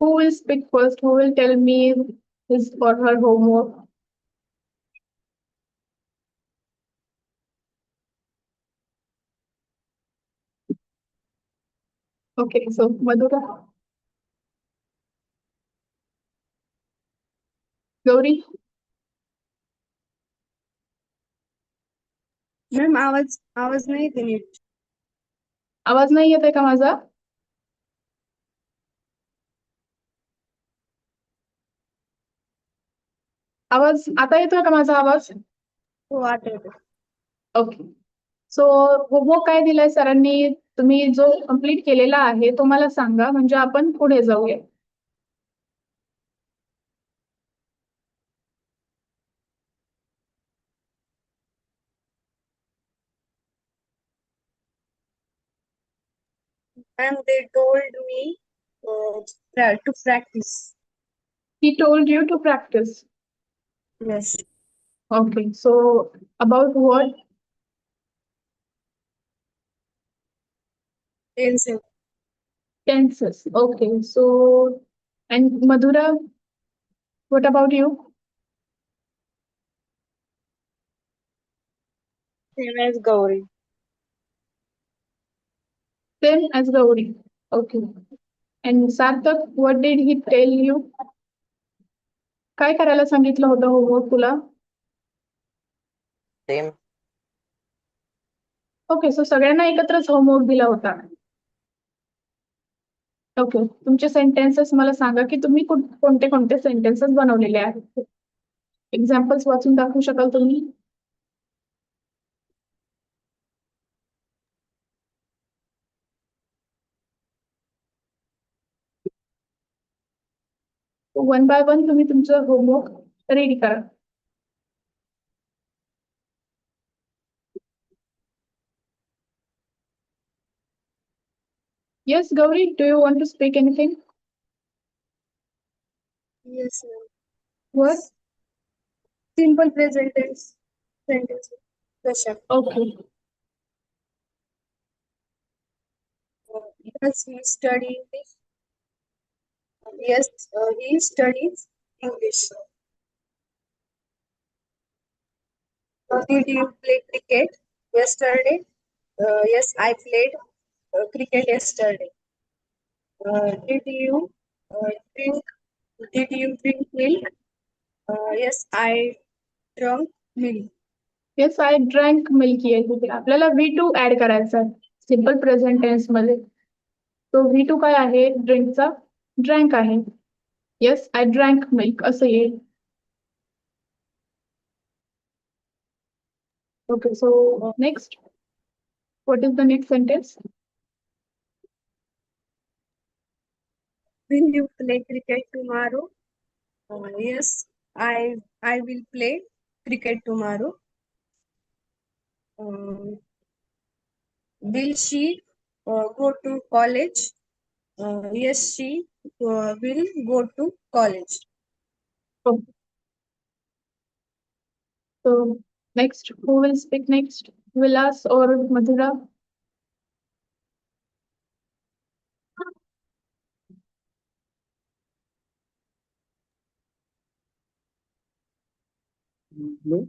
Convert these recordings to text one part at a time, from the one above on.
Who will speak first? Who will tell me his or her homework? Okay, so Madhura, Gauri, ma'am आवाज आवाज नाही येते नीट. आवाज नाही येत आहे का माझा? आवाज आता येतोय का माझा आवाज? हो आठवते. ओके. सो होमवर्क काय दिलाय सरांनी? तुम्ही जो कम्प्लीट केलेला आहे तो मला सांगा, म्हणजे आपण पुढे जाऊया. Ma'am they told me to practice. He told you to practice. Yes. Okay, so about what? Tension. Tenses. Okay, so and Madhura, what about you? Same as Gauri. Same as Gauri. Okay. And Sarthak, what did he tell you? काय करायला सांगितलं होतं homework तुला? Same. Okay, so सगळ्यांना एकत्रच homework दिला होता. Okay, तुमचे सेंटेन्सेस मला सांगा की तुम्ही कोणते कोणते सेंटेन्सेस बनवलेले आहेत. एक्झाम्पल्स वाचून दाखवू शकाल तुम्ही? वन बाय वन तुम्ही तुमचं होमवर्क रेडी करा. Yes, Gauri, do you want to speak anything? Yes ma'am. What? Simple present tense sentence कशा. Okay. Does he study English? Yes, he studies English. Did you play cricket yesterday? Yes, I played cricket yesterday. Did you drink? Did you drink milk? Yes, I drank milk. Yes, I drank milky आहे तिथे. आपल्याला V2 add करायचा आहे simple present tense मध्ये. तो V2 काय आहे? ड्रिंकचा drank आहे. येस, आय ड्रँक मिल्क असं येईल. Okay, so next. What is the next sentence? Will you play cricket tomorrow? Yes, I will play cricket tomorrow. Will she go to college? Yes, she will go to college. Oh, so next, who will speak next? Vilas or Madhura? Hello?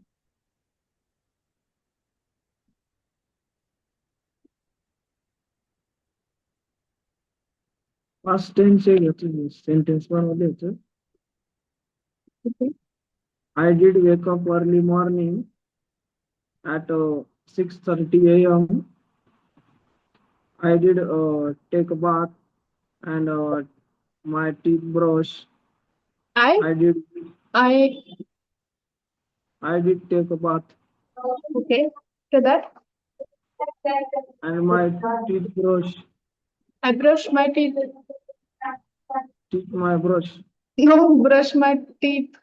Past tense sentence बनवले होते. Okay. I did wake up early morning at 6:30 a.m. I did take a bath and my teeth brush. I I did I I did take a bath okay. To that, and my teeth brush I brush my teeth. teeth my brush No, brush my teeth.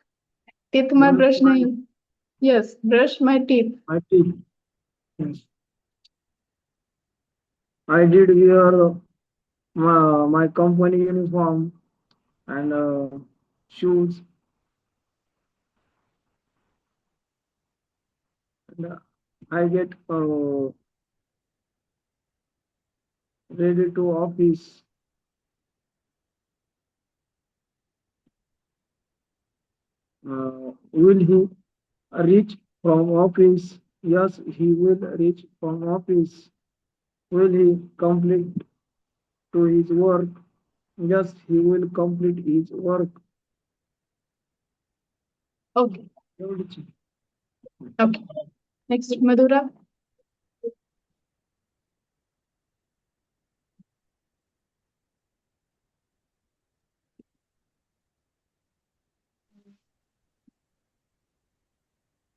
Teeth my brush brush my nahi. Yes, brush my teeth. teeth. Yes. I did wear my company uniform and shoes and I get ready to office. Will he reach from office? Yes, he will reach from office. Will he complete to his work? Yes, he will complete his work. Okay एवढीच. Okay next Madhura.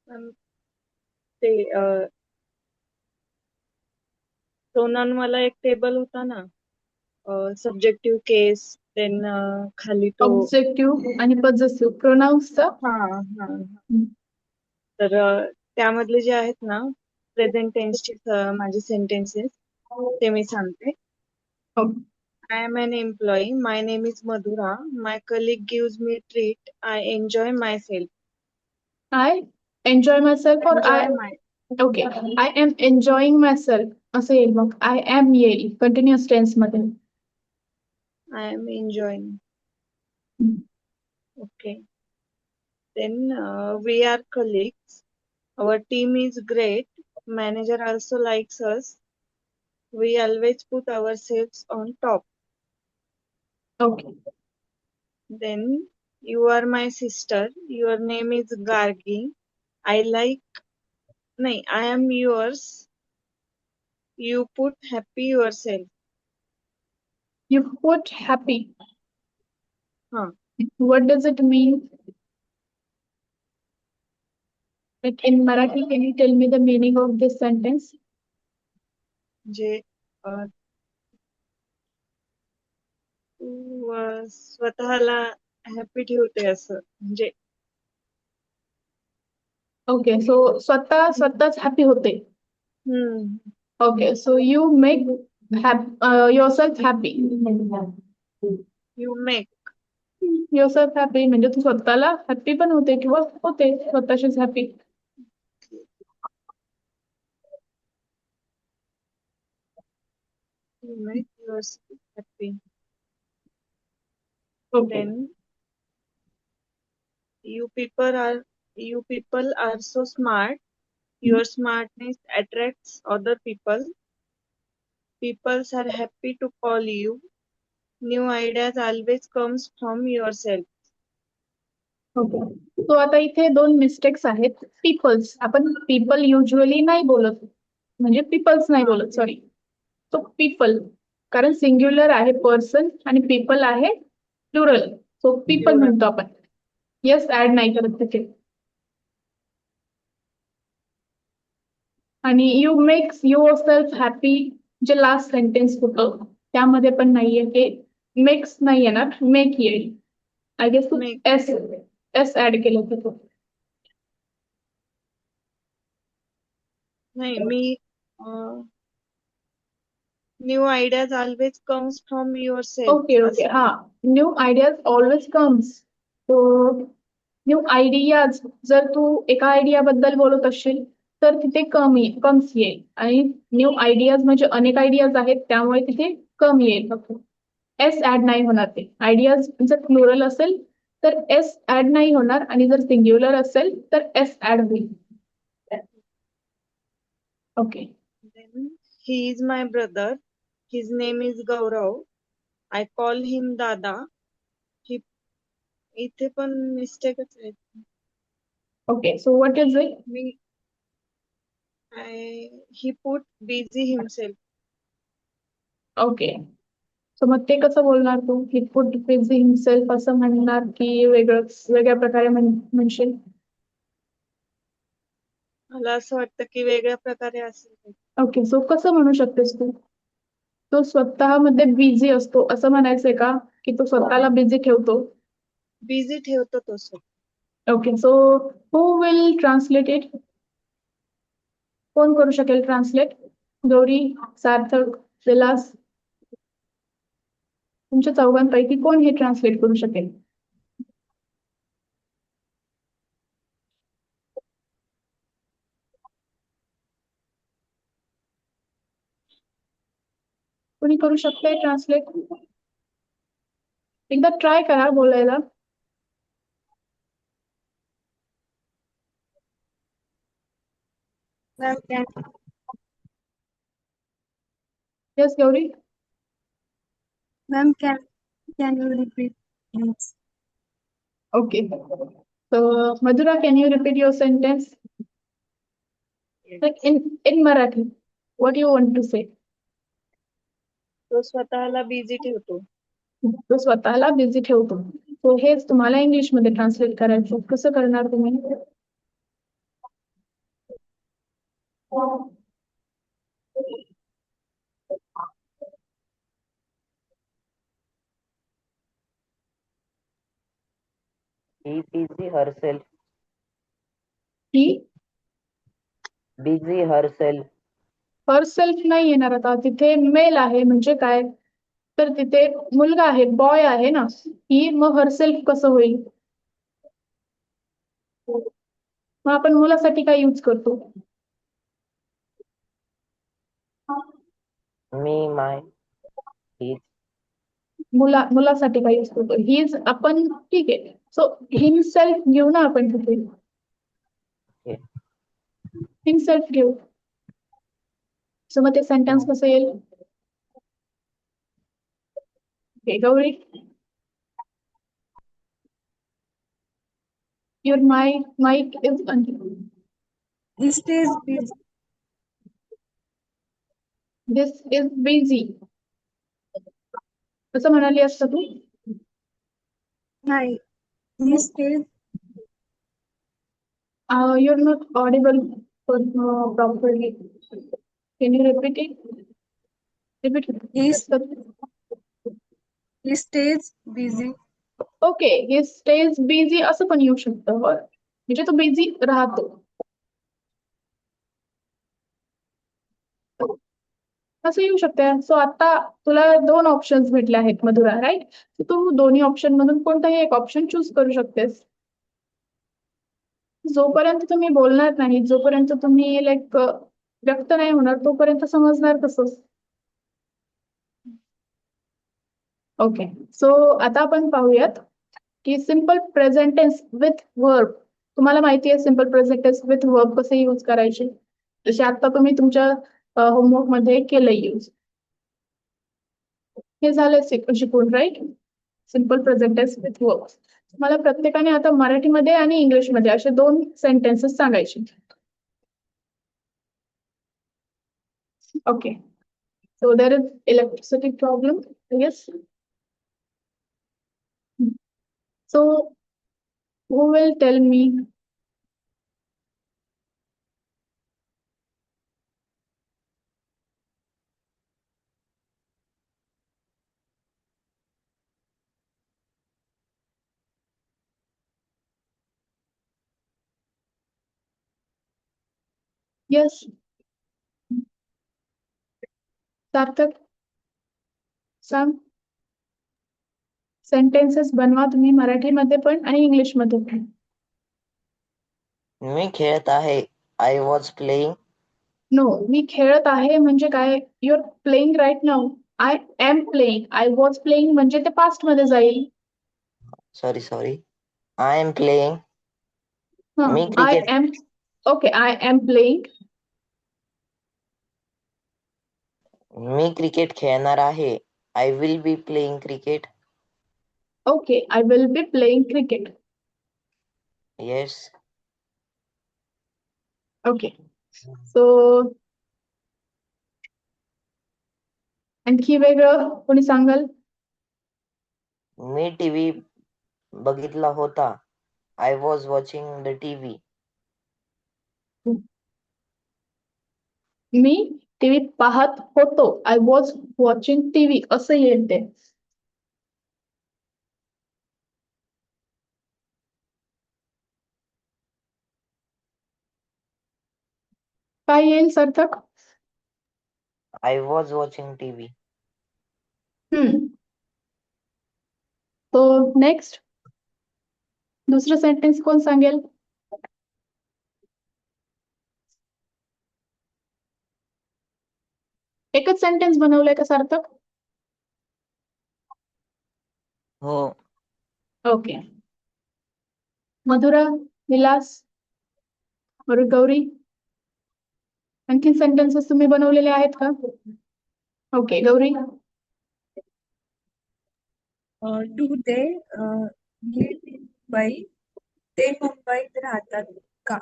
Ma'am, ते सोनान मला एक table होता ना, subjective केस, then खाली तो objective आणि पॉझेसिव्ह प्रोनाउन्सचा. हा हा तर त्यामधले जे आहेत ना प्रेझेंट टेन्सचे माझे सेंटेन्सेस ते मी सांगते. I am an employee. My name is Madhura. My colleague gives me treat. I enjoy myself. I enjoy myself और I. Enjoy my. Okay I am enjoying myself असं येईल मग. I am येईल continuous tense मध्ये. I am enjoying. Okay. Then we are colleagues. Our team is great. Manager also likes us. We always put ourselves on top. Okay Then you are my sister. Your name is Gargi. I like. No, I am yours. You put happy yourself. You put happy. Huh. What does it mean? Like in Marathi, can you tell me the meaning of this sentence? जे तू स्वतःला happy ठेवते असं म्हणजे. Okay, so स्वतःच happy होते. हम्म. Okay, so you make yourself happy. You make. Yourself happy म्हणजे तू स्वतःला हॅपी पण होते किंवा होते स्वतःशीच happy. You make yourself happy. Okay. Then you people are so smart. Your smartness attracts other people. People are happy to call you. New ideas always comes from yourself. Okay so आता इथे दोन mistakes आहेत. People's आपण people usually नाही बोलत म्हणजे people's नाही बोलत सॉरी. तो पीपल कारण सिंग्युलर आहे पर्सन आणि पीपल आहे प्लुरल. So people Plural. म्हणतो आपण. येस ऍड नाही करत तिथे. आणि you makes your self happy जे लास्ट सेंटेन्स होतं त्यामध्ये पण नाहीये की मेक्स नाही येणार मेक येईल. आय गेस तू Make. एस एस ऍड केलं होतं. नाही मी new ideas always comes from your okay self. Okay हा न्यू आयडियाज ऑलवेज कम्स. तो न्यू आयडियाज जर तू एका आयडिया बद्दल बोलत असशील तर तिथे कम्स येईल आणि न्यू आयडियाज म्हणजे अनेक आयडियाज आहेत त्यामुळे तिथे कम येईल फक्त. एस ऍड नाही होणार. ते आयडियाज जर प्लुरल असेल तर एस ऍड नाही होणार आणि जर सिंग्युलर असेल तर एस ऍड होईल. Okay Then he is my brother. His name is Gaurav. I call him Dada. He इथे पण मिस्टेकच आहे. Okay so what is it. Me he put busy himself. Okay so मग ते कसं बोलणार तू. ही पुट बिझी हिमसेल्फ असं म्हणणार की वेगळ्या प्रकारे म्हणशील. मला असं वाटतं की वेगळ्या प्रकारे असेल. ओके सो कसं म्हणू शकतेस तू. तो स्वतःमध्ये बिझी असतो असं म्हणायचंय का की तो स्वतःला बिझी ठेवतो. बिझी ठेवतो तो okay so who will translate it. कोण करू शकेल ट्रान्सलेट. गौरी सार्थक विलास तुमच्या चौघांपैकी कोण हे ट्रान्सलेट करू शकेल. कोणी करू शकते ट्रान्सलेट. एकदा ट्राय करा बोलायला. Ma'am, Yes, Gauri. can you repeat, please? Okay. So, Madhura, can you repeat your sentence? Like in Marathi, what do you want to say? तो स्वतःला बिझी ठेवतो. तो स्वतःला बिझी ठेवतो. So हेच तुम्हाला इंग्लिश मध्ये ट्रान्सलेट करायचं. कसं करणार तुम्ही? He busy herself. He Busy herself. Herself नाही येणार आता. तिथे मेल आहे म्हणजे काय? तर तिथे मुलगा आहे, बॉय आहे ना. ही मग हरसेल्फ कसं होईल? मग आपण मुलासाठी काय यूज करतो? Me, my, his. मुलासाठी काय यूज करतो? हीज आपण ठीक आहे. सो हिमसेल्फ घेऊ ना आपण तिथे. Okay. हिमसेल्फ घेऊ. सो मग ते सेंटेन्स कसं येईल? Okay, Gauri. Your mic is on. This is busy. This is busy. कसं म्हणाली असतं तू? नाही. This is You're not audible properly. Can you repeat it? Repeat it. Is- he stays busy. Okay, he stays busy असं पण येऊ शकतं. म्हणजे तो बिझी राहतो. असं येऊ शकतं. सो आता तुला 2 ऑप्शन्स भेटले आहेत मधुरा, राईट? तू दोन्ही ऑप्शन मधून कोणताही एक ऑप्शन चूज करू शकतेस. जोपर्यंत तुम्ही बोलणार नाही, जोपर्यंत तुम्ही लाईक व्यक्त नाही होणार, तोपर्यंत समजणार कसं? ओके. सो आता आपण पाहूयात की simple present tense with verb. तुम्हाला माहिती आहे simple present tense with verb कसे यूज करायचे? जसे आता तुम्ही तुमच्या होमवर्क मध्ये केलंय यूज. हे झालं शिकून, right? Simple present tense with verb. मला प्रत्येकाने आता मराठीमध्ये आणि इंग्लिशमध्ये असे 2 सेंटेन्सेस सांगायचे. Okay. So there is electricity problem, yes. So who will tell me? Yes. सार्थक, सांग. सेंटेन्सेस बनवा तुम्ही मराठीमध्ये पण आणि इंग्लिशमध्ये पण. मी खेळत आहे. I was playing. नो, मी खेळत आहे म्हणजे काय? You are playing right now. I am playing. I was playing म्हणजे ते पास्ट मध्ये जाईल. Sorry. I am playing. मी I cricket. Am. Okay, I am playing. मी क्रिकेट खेळणार आहे. I will be playing cricket. Okay, I will be playing cricket. Yes. Okay. So आणखी वेगळं कोणी सांगाल? मी टीव्ही बघितला होता. I was watching the TV. Me TV पाहत होतो. आय वॉज वॉचिंग टीव्ही असं येईल ते. काय येईल सार्थक? I was watching TV. तो नेक्स्ट दुसरं सेंटेन्स कोण सांगेल? एकच सेंटेन्स बनवलंय का सार्थक? हो. ओके. मधुरा, विलास और गौरी. आणखी सेंटेन्सेस तुम्ही बनवलेले आहेत का? Okay, Gauri. Do they live in Mumbai? ते मुंबईत राहतात का?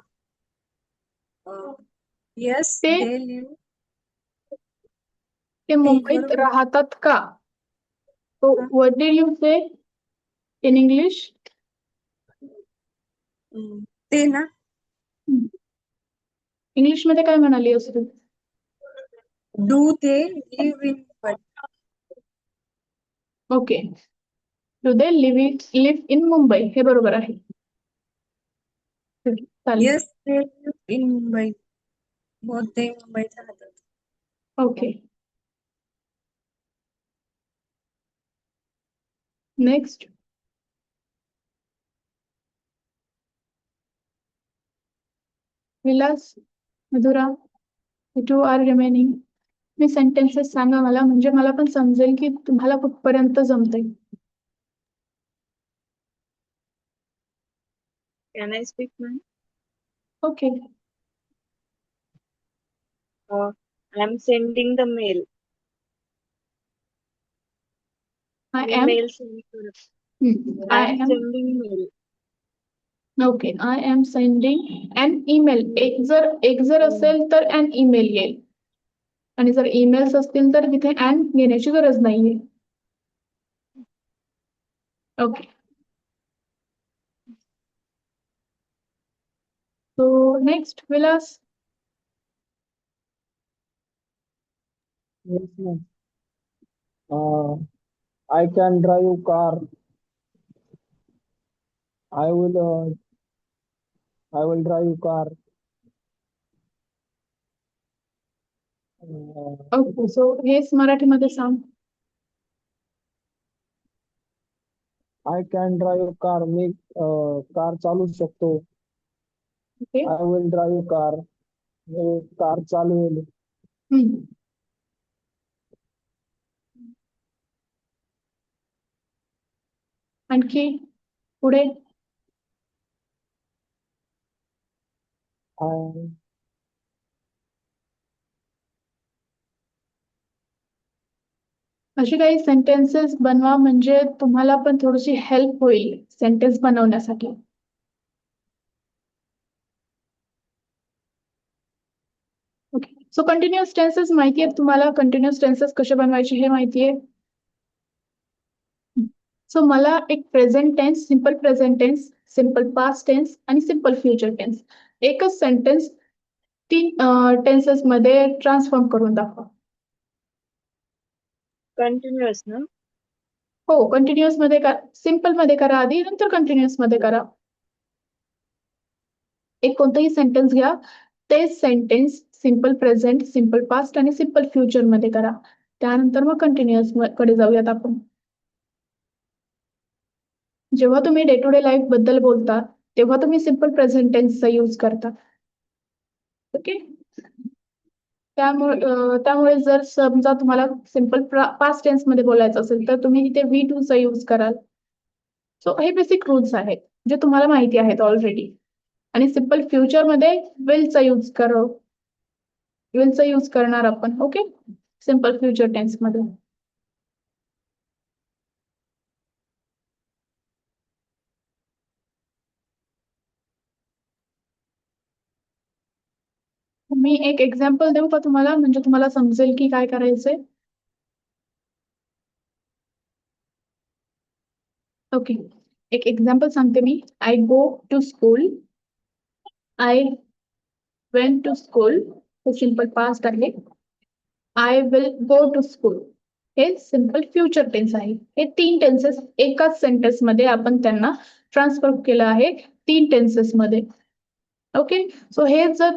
येस ते दे लिव्ह. ते मुंबईत बरोबर. राहतात का? So हा. what did you say in English? ते ना इंग्लिश मध्ये काय म्हणाली असं तू? Do they live in Mumbai? Okay. Do they live in Mumbai, हे बरोबर आहे. चालेल. Yes they live in Mumbai. हो ते मुंबईत राहतात. Okay. Next. Vilas, Madhura, two are remaining. मी सेंटेन्सेस सांगा मला, म्हणजे मला पण समजेल की तुम्हाला कुठपर्यंत जमतंय. Can I speak, ma'am? Okay. I'm sending the mail. I मी एम mail send करत. I am sending mail. Okay. I am sending an email. एक जर असेल तर एन ईमेल येईल, आणि जर ईमेल्स असतील तर तिथे एन घेण्याची गरज नाहीये. Okay. So next, Vilas. Yes, ma'am. I can drive car. I will drive car. Okay. So हेच मराठीमध्ये सांग. I can drive car. मी कार चालू शकतो. Okay. I will drive car. मी कार चालवेल. आणखी पुढे. I अशी काही सेंटेन्सेस बनवा, म्हणजे तुम्हाला पण थोडीशी हेल्प होईल सेंटेन्स बनवण्यासाठी. ओके. सो कंटिन्युअस टेन्सेस माहिती आहेत तुम्हाला? कंटिन्युअस टेन्सेस कसे बनवायचे हे माहितीये? सो मला एक present tense, simple present tense, simple past tense आणि सिम्पल फ्युचर टेन्स, एकच सेंटेन्स 3 टेन्सेस मध्ये ट्रान्सफॉर्म करून दाखवा. Continuous ना? हो, कंटिन्युअस मध्ये सिम्पल मध्ये करा आधी, नंतर कंटिन्युअस मध्ये करा. एक कोणतंही सेंटेन्स घ्या, तेच sentence simple present, simple past आणि सिम्पल फ्युचर मध्ये करा. त्यानंतर मग कंटिन्युअस कडे जाऊयात आपण. जेव्हा तुम्ही डे टू डे लाईफ बद्दल बोलता, तेव्हा तुम्ही सिम्पल प्रेझेंट टेन्सचा यूज करता. ओके. त्यामुळे जर समजा तुम्हाला सिम्पल पास्ट टेन्स मध्ये बोलायचं असेल तर तुम्ही इथे V2 चा यूज कराल. सो हे बेसिक रूल्स आहेत जे तुम्हाला माहिती आहेत ऑलरेडी. आणि सिम्पल फ्युचर मध्ये विलचा यूज करणार आपण. ओके. सिम्पल फ्युचर टेन्स मध्ये. मी एक एक्झाम्पल देऊ का तुम्हाला, म्हणजे तुम्हाला समजेल की काय करायचंय? ओके. एक एक्झाम्पल सांगते मी. I go to school. I went to school. हे सिम्पल पास्ट आहे. I will go to school हे सिम्पल फ्युचर टेन्स आहे. हे 3 टेन्सेस एकाच सेंटेन्स मध्ये आपण त्यांना ट्रान्सफर केलं आहे 3 टेन्सेस मध्ये. ओके. सो हे जर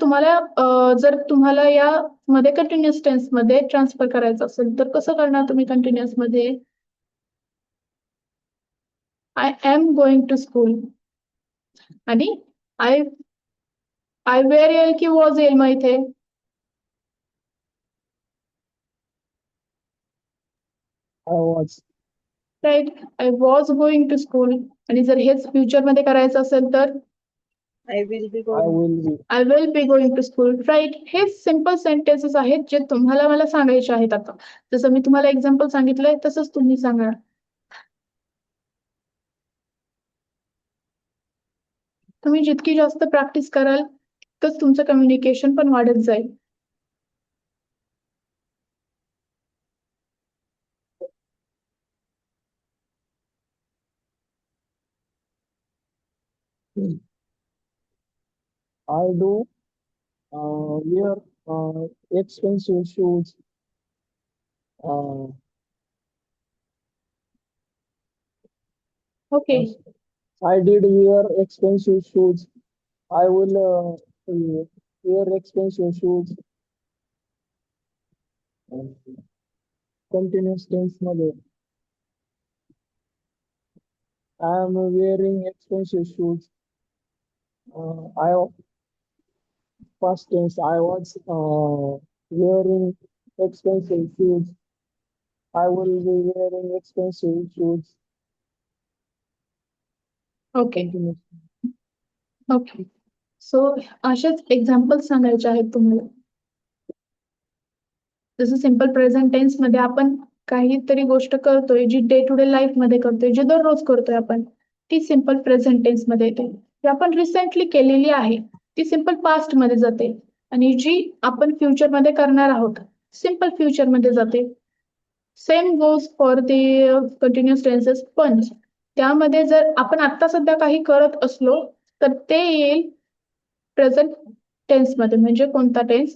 तुम्हाला या मध्ये कंटिन्युअस टेन्स मध्ये ट्रान्सफर करायचं असेल तर कसं करणार तुम्ही कंटिन्युअस मध्ये? I am going to school आणि आय वेअर येईल की वॉज येईल मग इथे? was. Right. I was going to school. आणि जर हेच फ्युचर मध्ये करायचं असेल तर I will be I going. will be. I will be going to school. Right. हे सिम्पल सेंटेन्सेस आहेत जे तुम्हाला मला सांगायचे आहेत आता. जसं मी तुम्हाला एक्झाम्पल सांगितलंय तसंच तुम्ही सांगा. तुम्ही जितकी जास्त प्रॅक्टिस कराल तितकंच तुमचं कम्युनिकेशन पण वाढत जाईल. I do wear expensive shoes. Uh, okay. I did wear expensive shoes. I will wear expensive shoes. Continuous tense मध्ये I am wearing expensive shoes. I past tense I was wearing expensive shoes. I will be wearing expensive shoes. Okay. Continuous. Okay. So असेच example सांगायचे आहेत तुम्हाला. जसं simple present tense मध्ये आपण काहीतरी गोष्ट करतोय जी डे टू डे लाईफ मध्ये करतोय, जी दररोज करतोय आपण, ती सिम्पल प्रेझेंट टेन्स मध्ये येते. जी आपण रिसेंटली केलेली आहे ती सिम्पल पास्ट मध्ये जाते आणि जी आपण फ्युचर मध्ये करणार आहोत सिम्पल फ्युचर मध्ये जाते. Same goes for the continuous tenses. पण त्यामध्ये जर आपण आता सध्या काही करत असलो तर ते येईल प्रेझेंट टेन्स मध्ये. म्हणजे कोणता tense?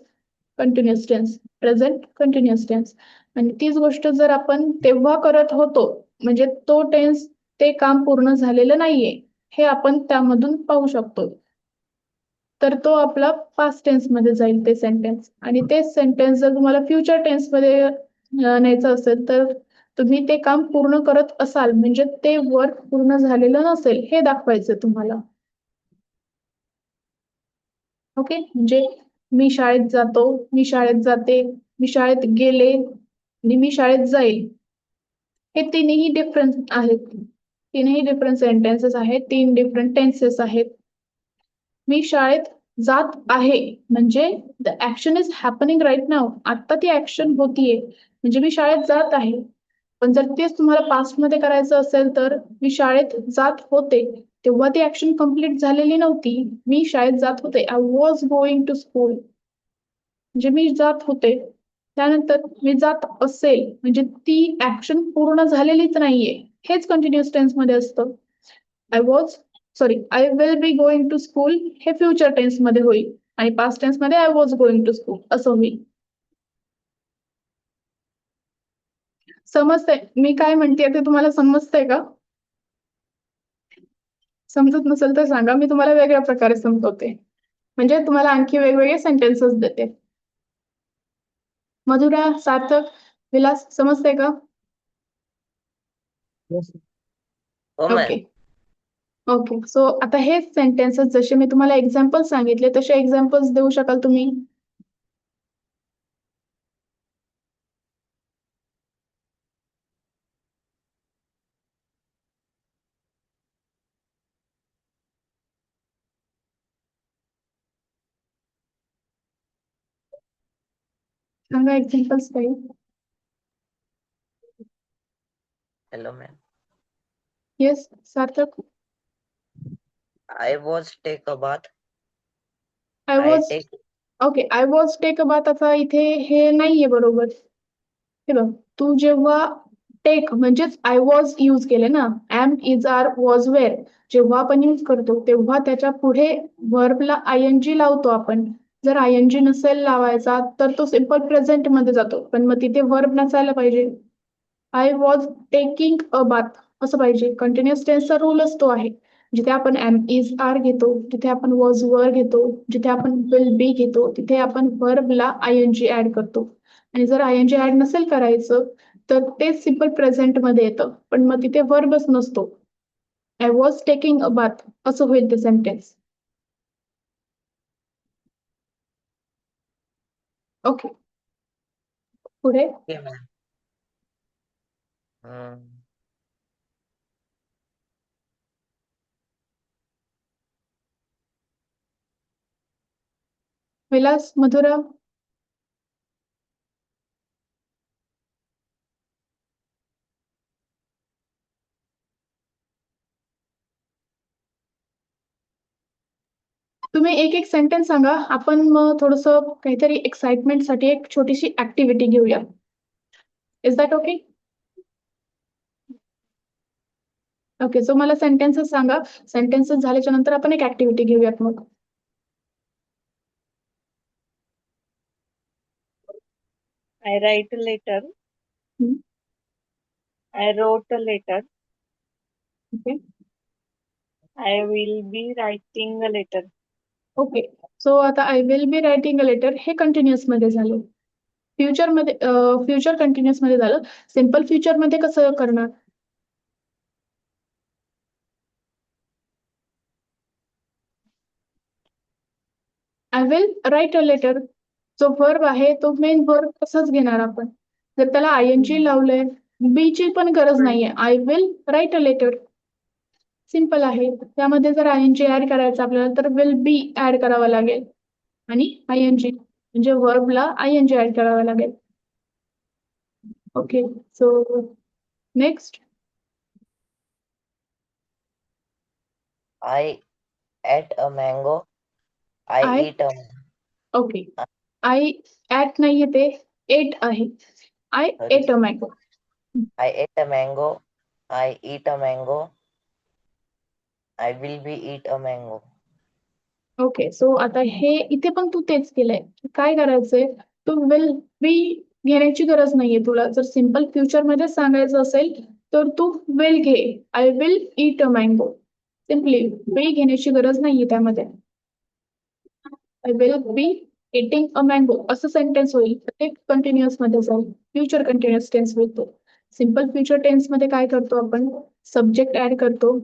Continuous tense. Present continuous tense. आणि तीच गोष्ट जर आपण तेव्हा करत होतो म्हणजे तो टेन्स, ते काम पूर्ण झालेलं नाहीये हे आपण त्यामधून पाहू शकतो. तर तो आपला पास्ट टेन्स मध्ये जाईल ते सेंटेन्स. आणि तेच सेंटेन्स जर तुम्हाला फ्युचर टेन्स मध्ये न्यायचं असेल तर तुम्ही ते काम पूर्ण करत असाल म्हणजे ते वर्क पूर्ण झालेलं नसेल हे दाखवायचं तुम्हाला. ओके. म्हणजे मी शाळेत जातो, मी शाळेत जाते, मी शाळेत गेले आणि मी शाळेत जाईल. हे तीनही डिफरंट आहेत. तीनही डिफरंट सेंटेन्सेस आहेत. 3 डिफरंट टेन्सेस आहेत. मी शाळेत जात आहे म्हणजे the action is happening right now. आता ती ऍक्शन होतीये म्हणजे मी शाळेत जात आहे. पण जर तेच तुम्हाला पास्ट मध्ये करायचं असेल तर मी शाळेत जात होते तेव्हा ती ऍक्शन कंप्लीट झालेली नव्हती. मी शाळेत जात होते. I was going to school म्हणजे मी जात होते. त्यानंतर मी जात असेल म्हणजे ती ऍक्शन पूर्ण झालेलीच नाहीये. हेच कंटिन्युअस टेन्स मध्ये असतं. I will be going to school हे फ्युचर टेन्स मध्ये होईल आणि पास्ट टेन्स मध्ये I was going to school असं होईल. समजतंय मी काय म्हणतेय ते? तुम्हाला समजतंय का? समजत नसेल तर सांगा, मी तुम्हाला वेगळ्या प्रकारे समजवते. म्हणजे तुम्हाला आणखी वेगवेगळे सेंटेन्सेस देते. मधुरा, सार्थक, विलास समजतंय का? Yes. हो मॅम. ओके. ओके. सो आता हे सेंटेन्सेस जसे मी तुम्हाला एक्झाम्पल सांगितले तसे एक्झाम्पल्स देऊ शकाल तुम्ही? सांगा एक्झाम्पल्स काही. Hello ma'am. Yes Sarthak. I was take a bath. I I was take. Okay. I was take a bath आता इथे हे नाहीये बरोबर. हे बघ, तू जेव्हा टेक म्हणजेच आय वॉज यूज केले ना, am is are was were जेव्हा आपण यूज करतो तेव्हा त्याच्या पुढे व्हर्बला आयएनजी लावतो आपण. जर आयएनजी नसेल लावायचा तर तो सिम्पल प्रेझेंट मध्ये जातो. पण मग तिथे व्हर्ब नसायला पाहिजे. I was taking a bath असं पाहिजे. कंटिन्युअस टेन्सचा रूलच तो आहे. जिथे आपण एम इज आर घेतो, जिथे आपण वॉज वर घेतो, जिथे आपण विल बी घेतो, तिथे आपण व्हर्बला आयएनजी ऍड करतो. आणि जर आयएनजी ऍड नसेल करायचं तर ते सिम्पल प्रेझेंट मध्ये येतं. पण मग तिथे व्हर्बच नसतो. I was taking a bath असं होईल ते सेंटेन्स. ओके. पुढे ओके मॅम. विलास, मधुरा? तुम्ही एक एक सेंटेन्स सांगा. आपण मग थोडंसं काहीतरी एक्साइटमेंटसाठी एक छोटीशी ऍक्टिव्हिटी घेऊया. Is that okay? Okay, so मला सेंटेन्सेस सांगा. सेंटेन्सेस झाल्याच्या नंतर आपण एक ऍक्टिव्हिटी घेऊयात मग. I write a letter. हम्म. I wrote a letter. Okay. I will be writing a letter. Okay, so आता I will be writing a letter हे कंटिन्युअस मध्ये झालं. फ्युचर कंटिन्युअस मध्ये झालं. सिम्पल फ्युचर मध्ये कसं करणार? I will write a letter, जो वर्ब आहे तो मेन वर्ब तसंच घेणार आपण. जर त्याला आयएनजी लावलंय, बी ची पण गरज नाहीये. I will write a letter simple आहे. त्यामध्ये जर आयएनजी ऍड करायचं आपल्याला तर विल बी ऍड करावं लागेल आणि आयएनजी म्हणजे वर्बला आयएनजी ऍड करावं लागेल. Okay, so next. I ate a mango. I I- eat a okay, I at नाहीये, ते एट आहे. I Sorry. At a mango. I ate a mango. I eat a mango. I will be eat a mango. Okay, so आता हे इथे पण तू तेच केलंय. काय करायचंय, तू विल बी घेण्याची गरज नाहीये तुला. जर सिम्पल फ्युचर मध्ये सांगायचं असेल तर तू विल घे. I will eat a mango. Simply be घेण्याची गरज नाहीये त्यामध्ये. I will be eating a mango असं सेंटेन्स होईल. ते कंटिन्युअस मध्ये जाईल. फ्युचर कंटिन्युअस टेन्स होईल तो. सिम्पल फ्युचर टेन्स मध्ये काय करतो आपण, सब्जेक्ट ऍड करतो,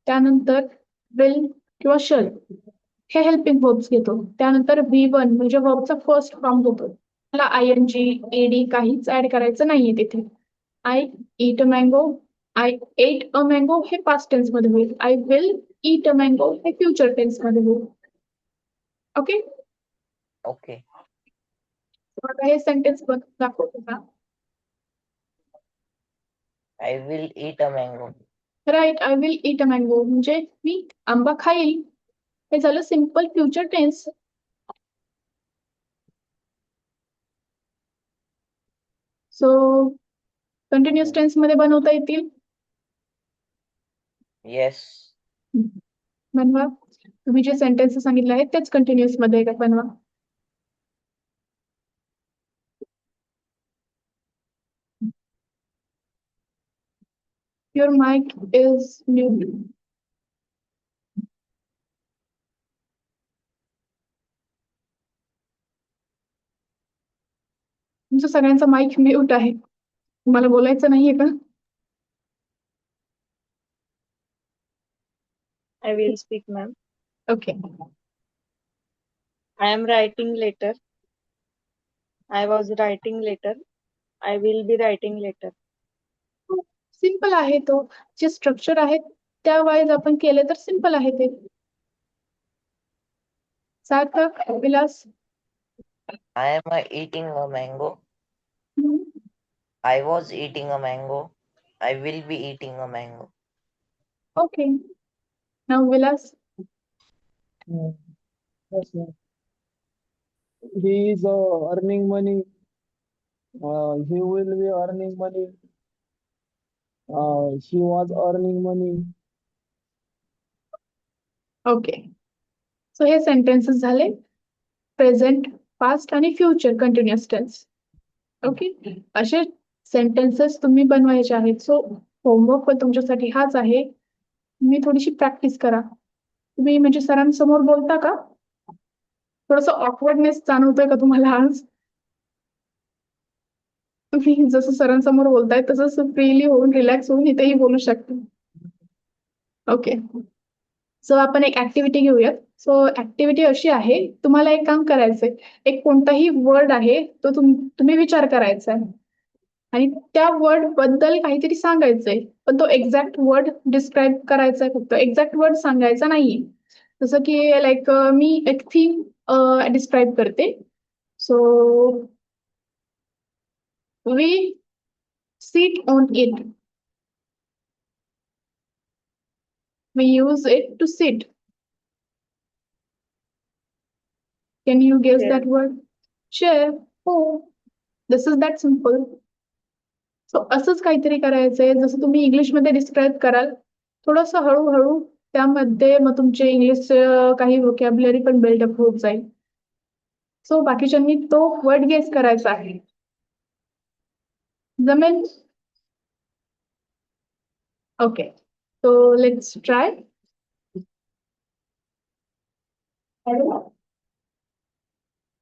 त्यानंतर विल किंवा शल हे हेल्पिंग वर्ब्स घेतो. त्यानंतर V1 म्हणजे वर्बचा फर्स्ट फॉर्म होतो. मला आयएनजी एडी काहीच ऍड करायचं नाहीये तिथे. I eat a mango, I at a mango हे पास्ट टेन्स मध्ये होईल. I will eat a mango हे फ्युचर टेन्स मध्ये होईल. Okay, Okay. आता हे सेंटेन्स दाखवतो का? I will eat a mango. Right, I will eat a mango म्हणजे मी आंबा खाईल. हे झालं simple future tense. So continuous tense मध्ये बनवता येतील. Yes. बनवा. तुम्ही जे सेंटेन्स सांगितले आहेत तेच कंटिन्युअस मध्ये बनवा. Your mic is mute. तुमचं सगळ्यांचा माईक म्यूट आहे. तुम्हाला बोलायचं नाहीये का? I will speak, ma'am. Okay. I am writing letter. I was writing letter. I will be writing letter. Simple आहे तो. जे स्ट्रक्चर आहे त्या वाईज आपण केले तर सिम्पल आहे ते. सार्थक, Vilas? I am eating a mango. I was eating a mango. I will be eating a mango. Okay. Now Vilas? Yes, ma'am. He is earning money. He will be earning money. She was earning money. Okay, so हे sentences झाले present, past आणि future continuous tense. Okay, असे sentences तुम्ही बनवायचे आहेत. So homework पण तुमच्यासाठी हाच आहे. तुम्ही थोडीशी प्रॅक्टिस करा. तुम्ही म्हणजे सरांसमोर बोलता का? थोडंसं ऑकवर्डनेस जाणवतोय का तुम्हाला आज? तुम्ही जसं सरांसमोर बोलताय तसंच फ्रीली होऊन रिलॅक्स होऊन इथेही बोलू शकता. ओके, सो आपण एक ऍक्टिव्हिटी घेऊयात. सो ऍक्टिव्हिटी अशी आहे, तुम्हाला एक काम करायचंय. एक कोणताही वर्ड आहे तो तुम्ही विचार करायचा आहे आणि त्या वर्ड बद्दल काहीतरी सांगायचंय. पण तो एक्झॅक्ट वर्ड डिस्क्राईब करायचा आहे फक्त. एक्झॅक्ट वर्ड सांगायचा नाहीये. जसं की लाईक मी एक थीम डिस्क्राईब करते. So we sit on it. We use it to sit. Can you guess Chair. that word? Chair. Oh, this is that simple. So असंच काहीतरी करायचंय जसं तुम्ही इंग्लिशमध्ये डिस्क्राईब कराल थोडंसं हळूहळू त्यामध्ये मग तुमचे इंग्लिश काही व्होकॅब्युलरी पण बिल्डअप होत जाईल. सो बाकीच्यांनी तो वर्ड गेस करायचा आहे. जमेल? Okay. So let's try.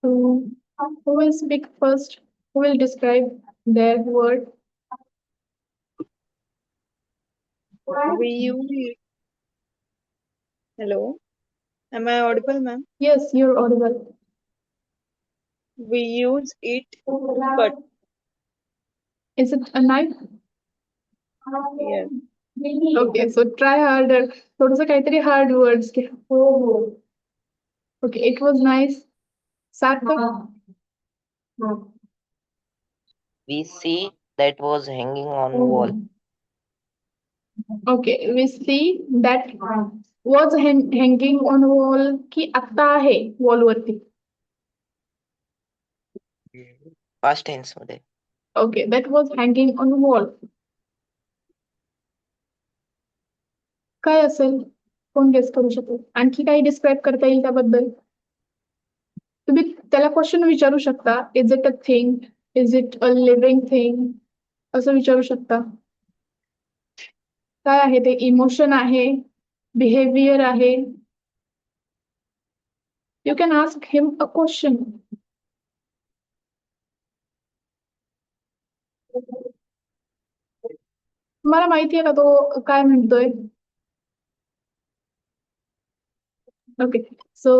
Who will speak first? Who will describe their word? We use it. Hello. Am I audible, ma'am? Yes, you're audible. We use it to cut. Is it a knife? Yes. Okay, so try harder. थोडंसं काहीतरी hard words घ्या. Okay, it was nice. Sarthak? We see that was hanging on wall. Okay, we see that was hanging on wall की आता आहे wall वरती. Past tense मध्ये. Okay, that was hanging on wall. काय असेल? कोण guess करू शकेल? आणखी काही डिस्क्राईब करता येईल त्याबद्दल? तुम्ही त्याला क्वेश्चन विचारू शकता. Is it a thing? Is it a living thing? असं विचारू शकता. काय आहे ते? इमोशन आहे, बिहेवियर आहे. You can ask him a question. तुम्हाला माहिती आहे का तो काय म्हणतोय? ओके. सो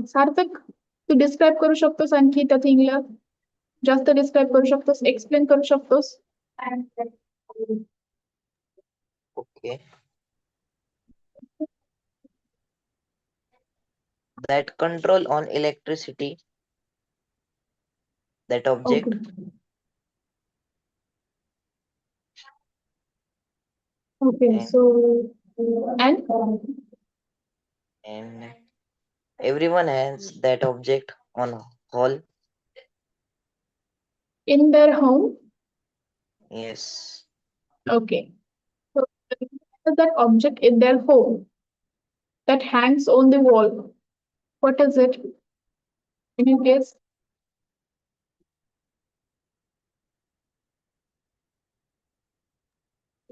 सार्थक तू डिस्क्राईब करू शकतोस आणखी त्या थिंगला? जास्त डिस्क्राईब करू शकतोस, एक्सप्लेन करू शकतोस? Okay. That control on electricity. That object. Okay, And- so and And everyone has that object on hall. in their home. Yes. Okay. So that object in their home that hangs on the wall. What is it? Can you guess?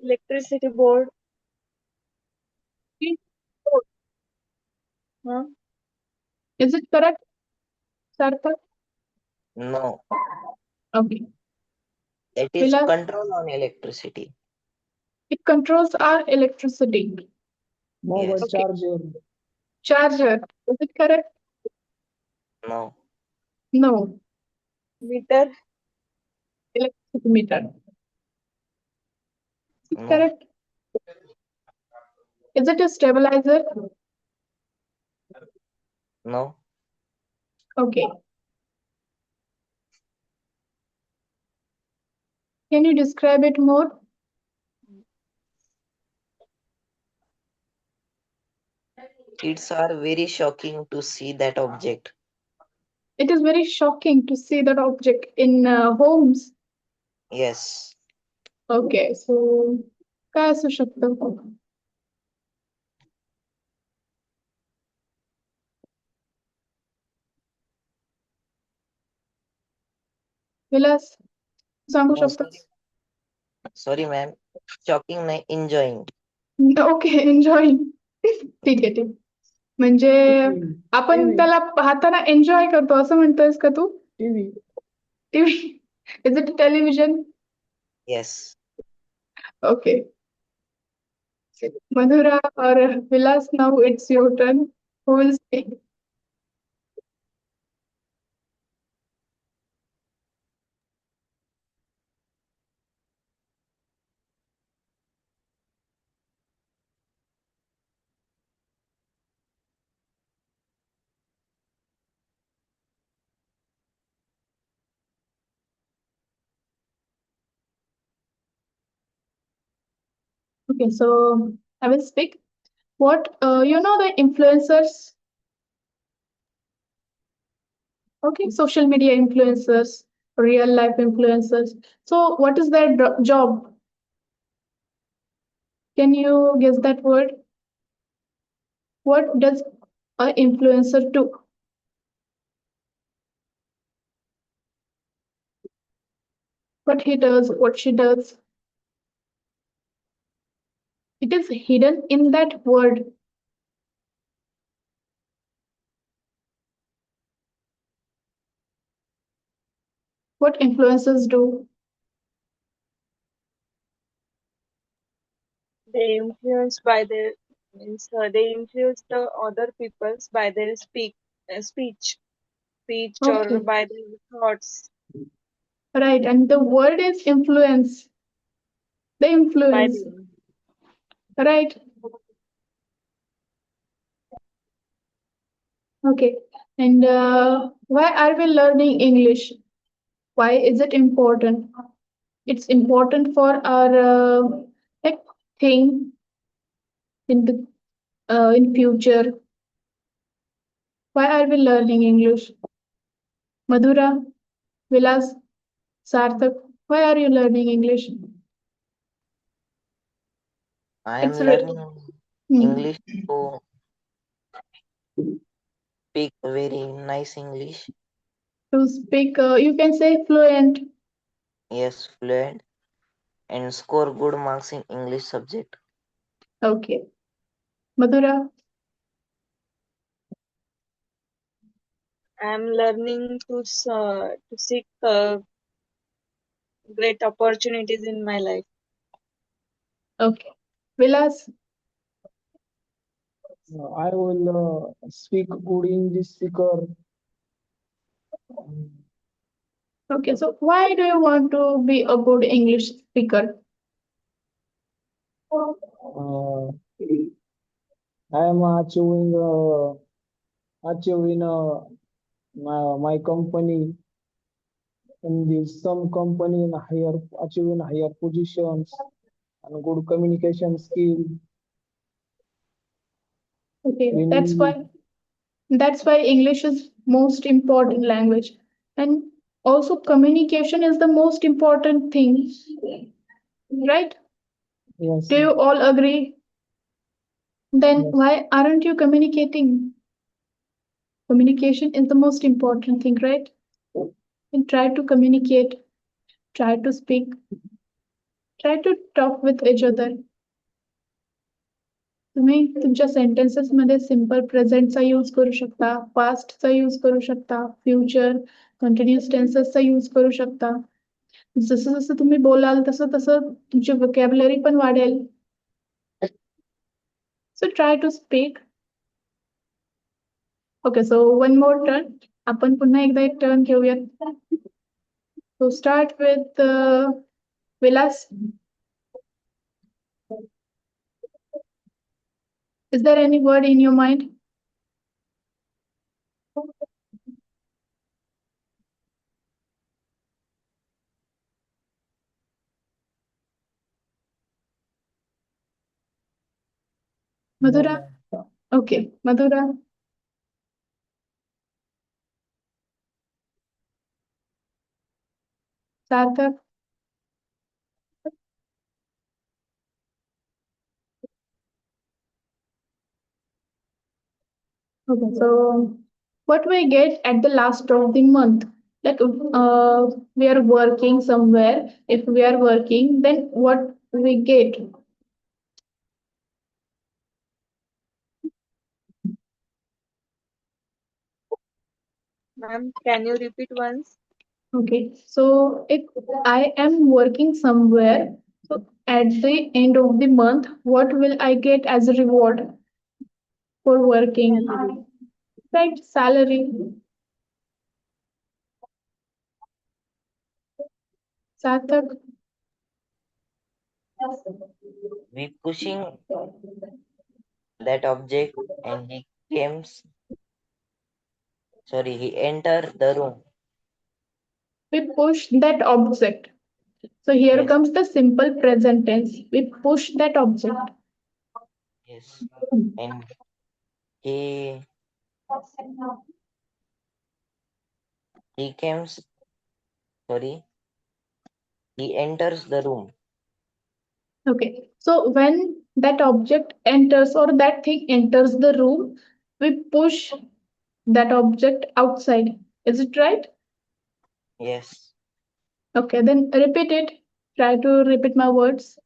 Electricity board. Huh? Is it correct, Sarthak? No. Okay. That is Vilas, control on electricity. it controls our electricity. Mobile Yes. Okay. charger. Charger. Is it correct? No. No. Meter. Electricity meter. Is it No. correct? Is it a stabilizer? No. Okay. Can you describe it more? It's are very shocking to see that object. It is very shocking to see that object in homes. Yes. Okay, so काय असू शकतं? विलास सांगू No, शकतोस? Sorry, ma'am. Shocking नाही, enjoying. Okay, enjoy. ठीक आहे, ठीक. म्हणजे आपण त्याला पाहताना एन्जॉय करतो असं म्हणतोयस का तू? TV. TV. Is it television? Yes. Okay. Madhura or Vilas, now it's your turn. Who will speak? Okay, so I will speak. What you know the influencers? Okay, social media influencers, real life influencers. So what is their job? Can you guess that word? What does an influencer do? What he does, what she does. It is hidden in that word. What influencers do? They influence by their means they influence the other peoples by their speech or Okay, by their thoughts, right. And the word is influence. The by influence, the right? Okay. And why are we learning English? Why is it important? It's important for our like thing in the in future. Why are we learning English? Madhura, Vilas, Sarthak, why are you learning English? I am It's learning hmm, English to speak very nice English. to speak. You can say fluent. Yes, fluent and score good marks in English subject. Okay, Madhura. I'm learning to seek great opportunities in my life. Okay, Vilas. I will speak good English speaker. Okay, so why do you want to be a good English speaker? Uh, I am achieving my company in the some company in higher achieving higher positions and good communication skill Okay, in that's English. why English is most important language, and also communication is the most important thing, right? Yes, Do you all agree? Then yes, why aren't you communicating? Communication is the most important thing, right? And try to communicate, try to speak, try to talk with each other. तुम्ही तुमच्या sentences मध्ये simple प्रेझेंटचा use करू शकता, पास्टचा use करू शकता, future continuous टेन्सेसचा use करू शकता. जसं जसं तुम्ही बोलाल तसं तसं तुमची vocabulary पण वाढेल. So try to speak. Okay, so one more turn. आपण पुन्हा एकदा एक टर्न घेऊयात. So start with Vilas. Is there any word in your mind? no, Madhura? no. Okay, Madhura. Sarthak. Okay, so what we get at the last of the month? Like we are working somewhere. If we are working, then what we get? Ma'am, can you repeat once? Okay, so if I am working somewhere, so at the end of the month, what will I get as a reward for Salary. working? Right, salary. Sarthak. We pushing that object and he enter the room. We push that object. So here Yes. comes the simple present tense. We push that object. Yes. And he comes, sorry, he enters the room. Okay. So when that object enters or that thing enters the room, we push that object outside. Is it right? Yes. Okay, then repeat it. Try to repeat my words.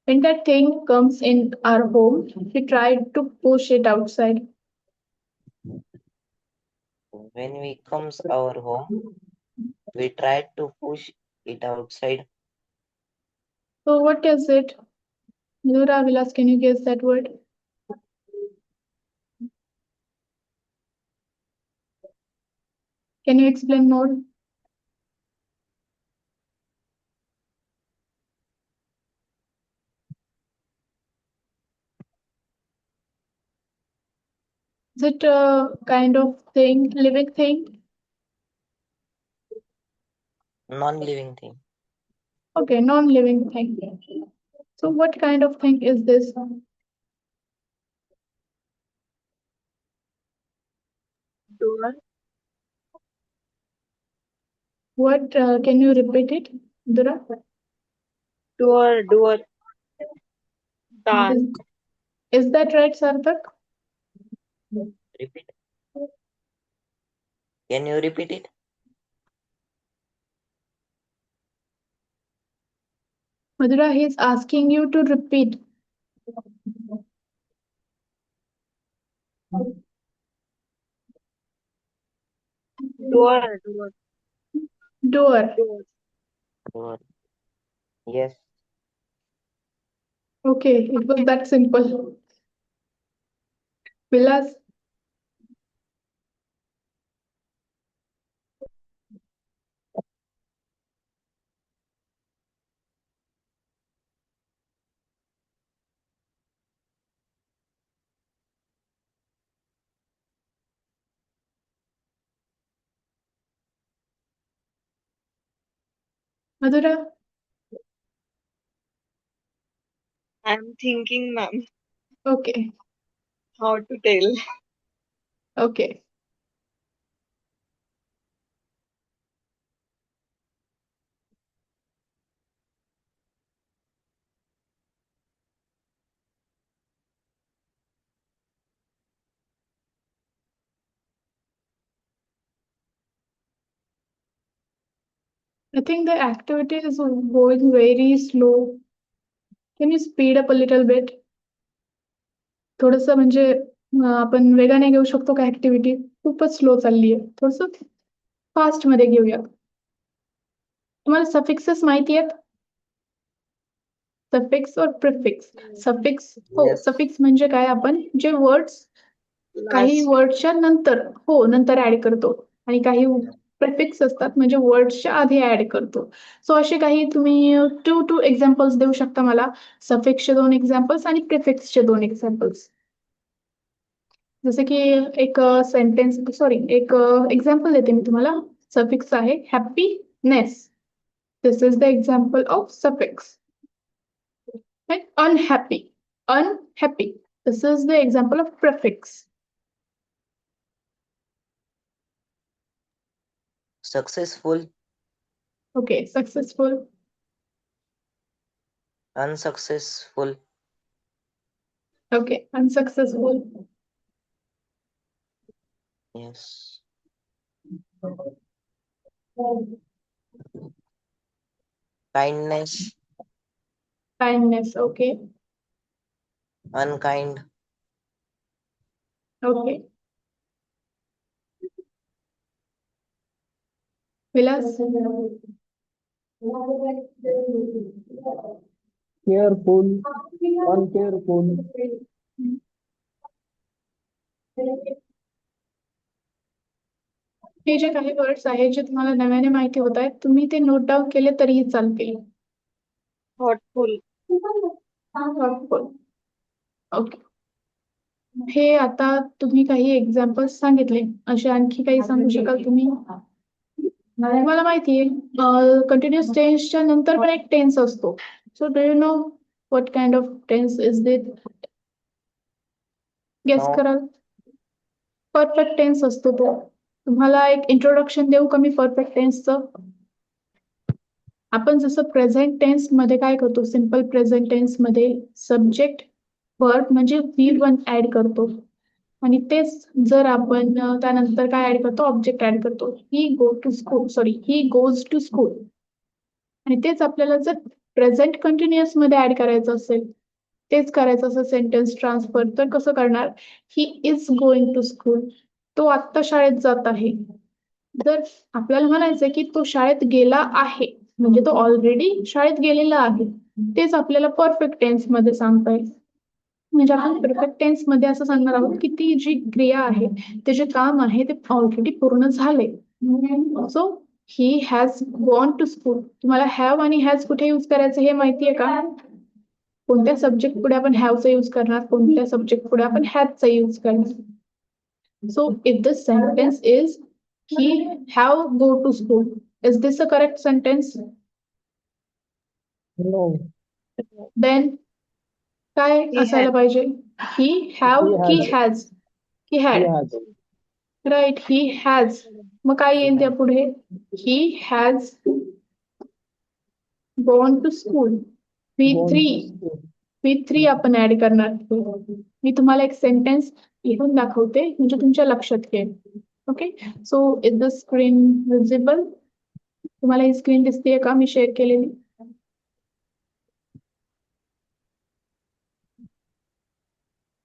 When that thing comes in our home, we try to push it outside. When we comes our home, we try to push it outside. So what is it? Nura, Vilas, can you guess that word? Can you explain more? Is it a kind of thing, living thing? Non-living thing. Okay, non-living thing. So what kind of thing is this? Door, What can you repeat it, Dura? door, dark, Is that right, Sarthak? Repeat. Can you repeat it? Madhura, he is asking you to repeat. door, Door. door. Door. Yes. Okay, it was that simple. Vilas, Madhura, I'm thinking, ma'am, okay, how to tell. okay. I think the activity is going very slow. Can you speed up a little bit? थोडंसं म्हणजे आपण वेगाने घेऊ शकतो का activity? खूपच slow चालली आहे. थोडंसं फास्ट मध्ये घेऊया. तुम्हाला सफिक्सेस माहिती आहेत? सफिक्स और प्रिफिक्स. सफिक्स हो, Yes. सफिक्स म्हणजे काय? आपण जे वर्ड्स काही Last, वर्डच्या नंतर हो नंतर ऍड करतो आणि काही प्रिफिक्स असतात म्हणजे वर्डच्या आधी ऍड करतो. सो असे काही तुम्ही टू एक्झाम्पल्स देऊ शकता मला. सफिक्सचे 2 एक्झाम्पल्स आणि प्रिफिक्सचे 2 एक्झाम्पल्स. जसे की एक सेंटेन्स सॉरी एक एक्झाम्पल देते मी तुम्हाला. सफिक्स आहे happiness. This is the example of suffix. Unhappy. Unhappy. This is the example of prefix. Successful, Okay, successful. unsuccessful, Okay, unsuccessful. yes. Kindness, Kindness. Okay, unkind, okay. Vilas. Careful, uncareful, हे जे काही words आहेत जे तुम्हाला नव्याने माहिती होत आहेत तुम्ही ते नोट डाऊन केले तरीही चालतील. thoughtful, okay. हे आता तुम्ही काही एक्झाम्पल्स सांगितले. असे आणखी काही सांगू शकाल तुम्ही? मला माहिती आहे कंटिन्युअस टेन्सच्या नंतर पण एक टेन्स असतो. So do you know what kind of tense is this? Guess No. कराल? परफेक्ट टेन्स असतो तो. तुम्हाला एक इंट्रोडक्शन देऊ का मी परफेक्ट टेन्सचं? आपण जसं प्रेझेंट टेन्स मध्ये काय करतो, सिम्पल प्रेझेंट टेन्स मध्ये सब्जेक्ट वर्ब म्हणजे V1 ऍड करतो आणि तेच जर आपण त्यानंतर काय ऍड करतो, ऑब्जेक्ट ऍड करतो. He goes to school. आणि तेच आपल्याला जर प्रेझेंट कंटिन्युअस मध्ये ऍड करायचं असेल, तेच करायचं असं सेंटेन्स ट्रान्सफर, तर कसं करणार? He is going to school. तो आत्ता शाळेत जात आहे. जर आपल्याला म्हणायचं की तो शाळेत गेला आहे, म्हणजे तो ऑलरेडी शाळेत गेलेला आहे. तेच आपल्याला परफेक्ट टेन्स मध्ये सांगता येईल. म्हणजे आपण परफेक्ट टेन्स मध्ये असं सांगणार आहोत की ती जी क्रिया आहे, ते जे काम आहे ते ऑलरेडी पूर्ण झाले. So he has gone to school. तुम्हाला हॅव आणि हॅज कुठे यूज करायचं हे माहितीये का? कोणत्या सब्जेक्ट पुढे आपण हॅवचा यूज करणार, कोणत्या सब्जेक्ट पुढे आपण हॅजचा यूज करणार. So if the sentence is he have go to school, is this a correct sentence? No. Then काय He असायला had. पाहिजे? He have, He he has, he He had, has. right? He has. मग काय येईल त्या पुढे? He has gone to school. Gone to V3 school. V3 आपण add करणार. मी तुम्हाला एक सेंटेन्स लिहून दाखवते म्हणजे तुमच्या लक्षात येईल. Okay, so is the screen visible? तुम्हाला ही स्क्रीन दिसतेय का मी शेअर केलेली?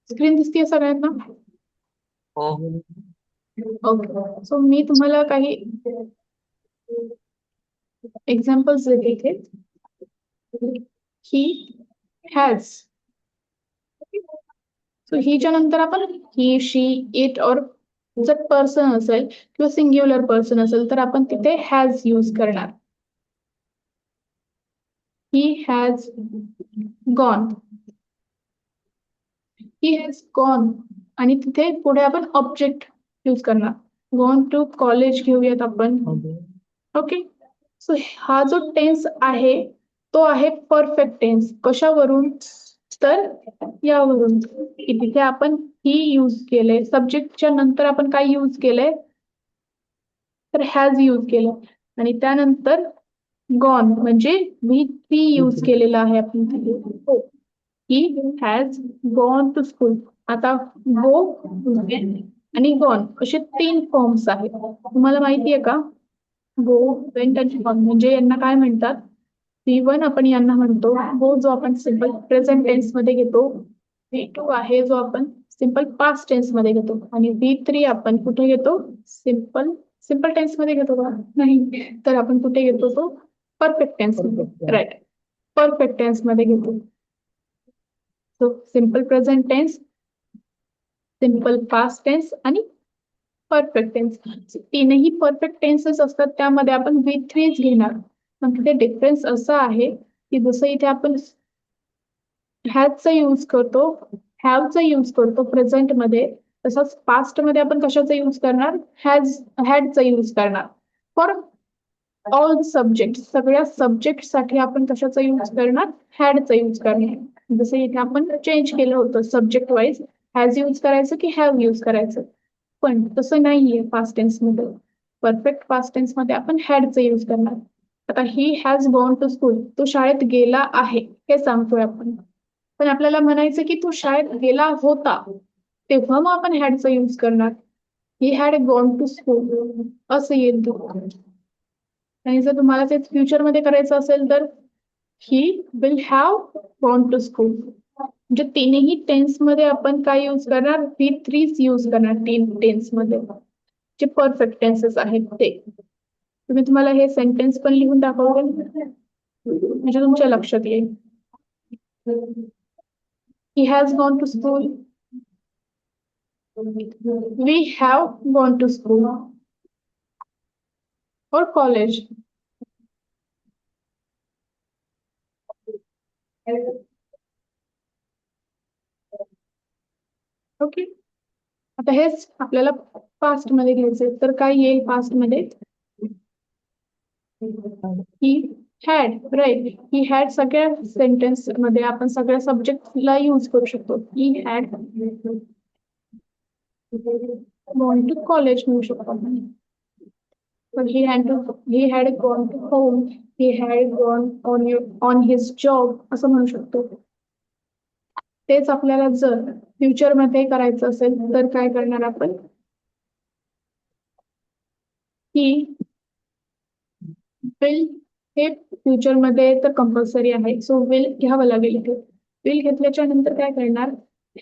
स्क्रीन दिसतेय सगळ्यांना? हो. ओके, सो मी तुम्हाला काही एक्झाम्पल्स देते इथे. He has. सो हीच्या नंतर आपण ही, शी, इट और जर पर्सन असेल किंवा सिंग्युलर पर्सन असेल तर आपण तिथे हॅज यूज करणार. ही has gone. He has gone आणि तिथे पुढे आपण ऑब्जेक्ट यूज करणार. गॉन टू कॉलेज घेऊयात आपण. ओके, सो हा जो टेन्स आहे तो आहे परफेक्ट टेन्स. कशावरून? तर यावरून की तिथे आपण ही यूज केले, सब्जेक्टच्या नंतर आपण काय यूज केलंय, तर हॅज यूज केलं आणि त्यानंतर गॉन म्हणजे V3 यूज केलेला आहे आपण तिथे. हो, he has gone to school. आता गो आणि गॉन असे 3 फॉर्म्स आहेत. तुम्हाला माहितीये का? गो, वेंट आणि गॉन म्हणजे यांना काय म्हणतात? V1 आपण यांना म्हणतो. गो जो आपण सिंपल प्रेझेंट टेन्स मध्ये घेतो. V2 आहे जो आपण सिंपल पास्ट टेन्स मध्ये घेतो आणि V3 आपण कुठे घेतो? सिंपल टेन्स मध्ये घेतो का? नाही, तर आपण कुठे घेतो तो? परफेक्ट टेन्स मध्ये. राईट, परफेक्ट टेन्स मध्ये घेतो. So simple present tense, simple past tense आणि परफेक्ट टेन्स. तीनही परफेक्ट टेन्सेस असतात, त्यामध्ये आपण V3 घेणार. पण तिथे डिफरन्स असा आहे की जसं इथे आपण हॅजचा यूज करतो, हॅवचा यूज करतो प्रेझेंट मध्ये, तसंच पास्ट मध्ये आपण कशाचा यूज करणार? हॅडचा यूज करणार. फॉर ऑल सब्जेक्ट, सगळ्या सब्जेक्ट साठी आपण कशाचा यूज करणार? हॅडचा यूज करणार. जसं इथे आपण चेंज केलं होतं सब्जेक्ट वाईज, हॅज यूज करायचं की हॅव यूज करायचं. पण तसं नाहीये पास्ट टेन्स मध्ये. परफेक्ट पास्ट टेन्स मध्ये आपण हॅडचा यूज करणार. आता he has gone to school, तो शाळेत गेला आहे हे सांगतोय आपण. पण आपल्याला म्हणायचं की तो शाळेत गेला होता, तेव्हा मग आपण हॅडचा यूज करणार. He had gone to school असं येईल. आणि जर तुम्हाला ते फ्युचर मध्ये करायचं असेल तर he will have gone to school. म्हणजे तीनही टेन्स मध्ये आपण काय यूज करणार? V3 यूज करणार. 3 टेन्स मध्ये जे परफेक्ट टेन्सेस आहेत ते. तुम्हाला हे सेंटेन्स पण लिहून दाखवते म्हणजे तुमच्या लक्षात येईल. He has gone to school. We have gone to school or college. Okay, आता हेच आपल्याला पास्ट मध्ये घ्यायचंय, तर काय येईल पास्ट मध्ये? He had, right. He had सगळ्या सेंटेन्स मध्ये आपण सगळ्या सब्जेक्टला यूज करू शकतो. He had gone to college म्हणू शकतो आपण. पण he had gone to home, he had gone on his job असं म्हणू शकतो. तेच आपल्याला जर फ्युचर मध्ये करायचं असेल तर काय करणार आपण? ही विल हे फ्युचर मध्ये तर कंपल्सरी आहे, सो विल घ्यावं लागेल इथे. विल घेतल्याच्या नंतर काय करणार?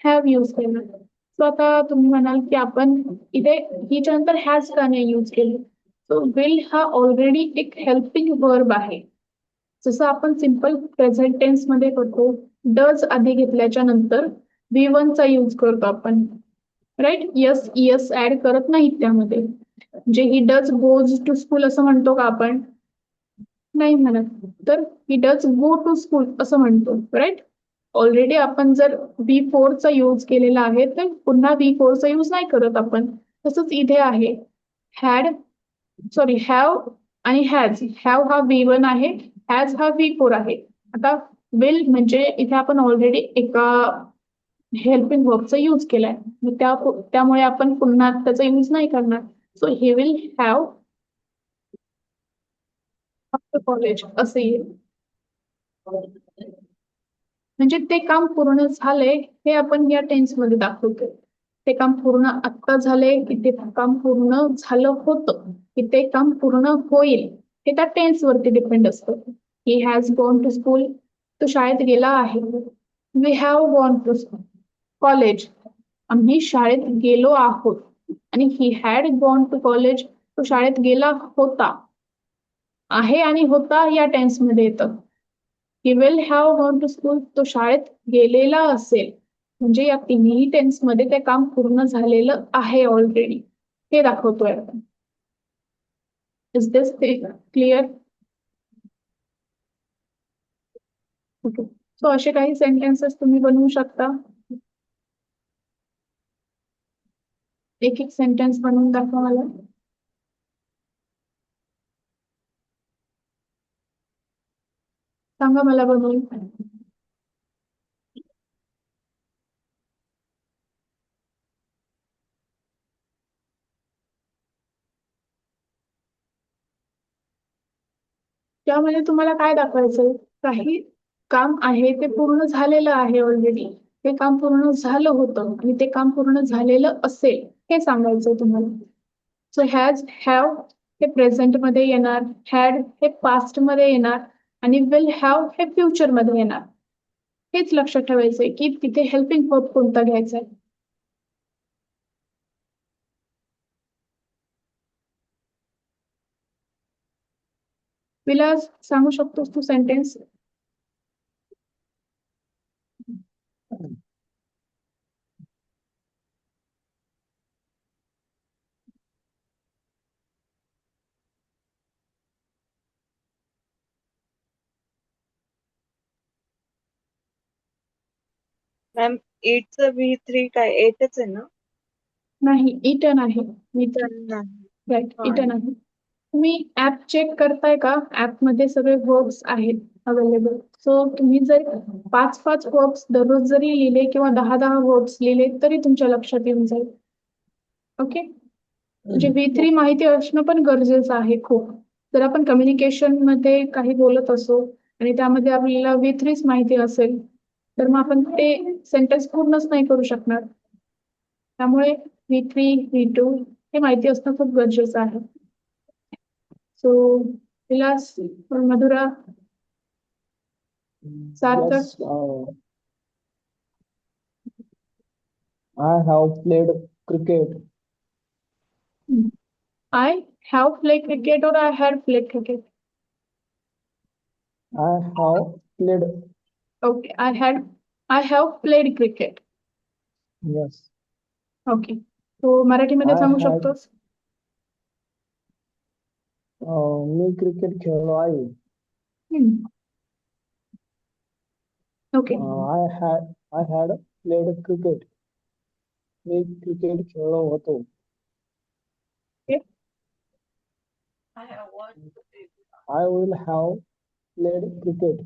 हॅव यूज करणार. सो आता तुम्ही म्हणाल की आपण इथे हिच्या नंतर हॅज का नाही यूज केलं? सो विल हा ऑलरेडी एक हेल्पिंग वर्ब आहे. जसं आपण सिम्पल प्रेझेंट टेन्स मध्ये करतो, डज आधी घेतल्याच्या नंतर V1 चा यूज करतो आपण, राईट. यस यस ऍड करत नाहीत त्यामध्ये. म्हणजे he does goes to school असं म्हणतो का आपण? नाही म्हणत. तर he does go to school असं म्हणतो, राईट. ऑलरेडी आपण जर V4 चा यूज केलेला आहे तर पुन्हा V4 चा यूज नाही करत आपण. तसंच इथे आहे हॅड, सॉरी हॅव आणि हॅज. हॅव हा V1 आहे, हॅज हा V4 आहे. आता विल म्हणजे इथे आपण ऑलरेडी एका हेल्पिंग वर्बचा यूज केलाय, त्यामुळे आपण पुन्हा त्याचा यूज नाही करणार. So he will have after college असे येईल. म्हणजे ते काम पूर्ण झाले हे आपण या टेन्स मध्ये दाखवतो. ते काम पूर्ण आत्ता झाले की ते काम पूर्ण झालं होतं की ते काम पूर्ण होईल, हे त्या टेन्स वरती डिपेंड असतं. He has gone to school, तो शाळेत गेला आहे. We have gone to college, आम्ही शाळेत गेलो आहोत. आणि he had gone to college, तो शाळेत गेला होता. आहे आणि होता या टेन्स मध्ये येतं. He will have gone to school, तो शाळेत गेलेला असेल. म्हणजे या तिन्ही टेन्स मध्ये ते काम पूर्ण झालेलं आहे ऑलरेडी, हे दाखवतोय आपण. Is this clear? Okay. So असे काही सेंटेन्सेस तुम्ही बनवू शकता. एक एक सेंटेन्स बनवून दाखवा मला. सांगा मला बनवून. त्यामध्ये तुम्हाला काय दाखवायचंय? काही काम आहे ते पूर्ण झालेलं आहे ऑलरेडी. ते काम पूर्ण झालं होतं आणि ते काम पूर्ण झालेलं असेल हे सांगायचंय तुम्हाला. सो हॅज, हॅव हे प्रेझेंट मध्ये येणार, हॅड हे पास्ट मध्ये येणार आणि विल हॅव हे फ्युचर मध्ये येणार. हेच लक्षात ठेवायचंय की तिथे हेल्पिंग वर्ब कोणता घ्यायचा आहे. विलास सांगू शकतोस तू सेंटेन्स? मॅम एटचं V3 काय 8च आहे ना? नाही, इटन आहे. नाही. राईट, इटन आहे. तुम्ही ऍप चेक करताय का? ऍप मध्ये सगळे वर्ब्स आहेत अवेलेबल. सो तुम्ही जर 5-5 वर्ब्स दररोज जरी लिहिले किंवा 10-10 वर्ब्स लिहिले तरी तुमच्या लक्षात येऊन जाईल. ओके. म्हणजे V3 माहिती असणं पण गरजेचं आहे खूप. जर आपण कम्युनिकेशन मध्ये काही बोलत असो आणि त्यामध्ये आपल्याला V3च माहिती असेल तर मग आपण ते सेंटेन्स पूर्णच नाही करू शकणार. त्यामुळे V3, V2 हे माहिती असणं खूप गरजेचं आहे. So Vilas, Madhura, Sarthak. Yes, I have played cricket. I have played cricket or I had played cricket? I have played. Okay, I have played cricket. Yes, okay. तो मराठीमध्ये I सांगू had. शकतोस? मी क्रिकेट खेळलो आहे. Okay. I had played cricket. Me cricket खेळलो होतो. I will have played cricket.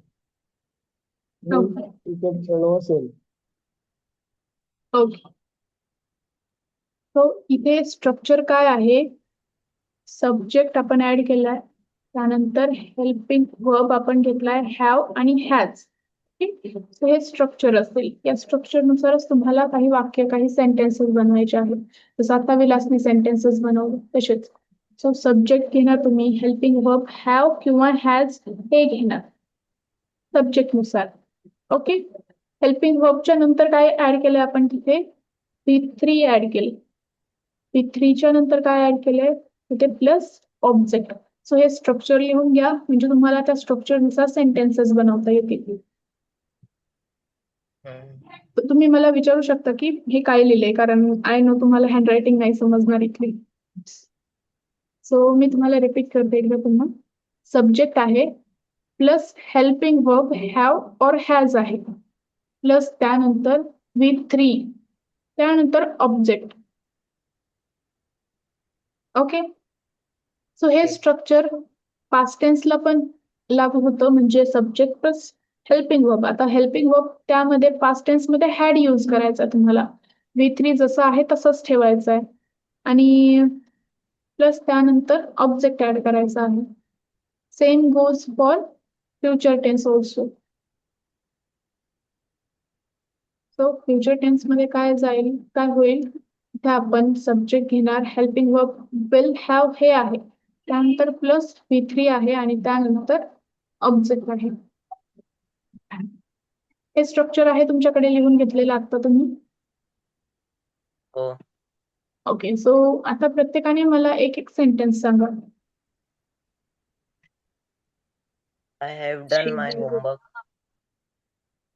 Me okay cricket खेळलो असेल. ओके. सो इथे स्ट्रक्चर काय आहे? सब्जेक्ट आपण ऍड केलाय, त्यानंतर हेल्पिंग वर्ब आपण घेतलाय हॅव आणि हॅज. सो हे स्ट्रक्चर असेल. या स्ट्रक्चर नुसारच तुम्हाला काही वाक्य, काही सेंटेन्सेस बनवायचे आहेत. जसं आता विलासने सेंटेन्सेस बनवले तसेच. सो सब्जेक्ट घेणार तुम्ही, हेल्पिंग वर्ब हॅव किंवा हॅज हे घेणार सब्जेक्ट नुसार. ओके. हेल्पिंग वर्बच्या नंतर काय ऍड केलंय आपण तिथे? V3 ऍड केले. V3च्या नंतर काय ऍड केलंय तिथे? Plus object. सो हे स्ट्रक्चर लिहून घ्या, म्हणजे तुम्हाला त्या स्ट्रक्चर नुसार सेंटेन्सेस बनवता येतील. तर तुम्ही मला विचारू शकता की हे काय लिहिलंय, कारण आय नो तुम्हाला हँडरायटिंग नाही समजणार इथली. सो मी तुम्हाला रिपीट करते एकदा पुन्हा. सब्जेक्ट आहे प्लस हेल्पिंग वर्ब हॅव और हॅज आहे, प्लस त्यानंतर V3, त्यानंतर ऑब्जेक्ट. ओके. सो हे स्ट्रक्चर पास्ट टेन्सला पण लागू होतं, म्हणजे सब्जेक्ट प्लस हेल्पिंग वर्ब. आता हेल्पिंग वर्ब त्यामध्ये पास्ट टेन्समध्ये हॅड यूज करायचा तुम्हाला. V3 जसं आहे तसंच ठेवायचं आहे आणि प्लस त्यानंतर ऑब्जेक्ट ऍड करायचा आहे. Same goes for future tense also. So future tense मध्ये काय जाईल, काय होईल? इथे आपण सब्जेक्ट घेणार, हेल्पिंग वर्ब विल हॅव हे आहे, त्यानंतर प्लस V3 आहे आणि त्यानंतर ऑब्जेक्ट आहे. हे स्ट्रक्चर आहे तुमच्याकडे लिहून घेतलेलं आता तुम्ही. हो. ओके. सो आता प्रत्येकाने मला एक एक सेंटेन्स सांगा. I have done my homework.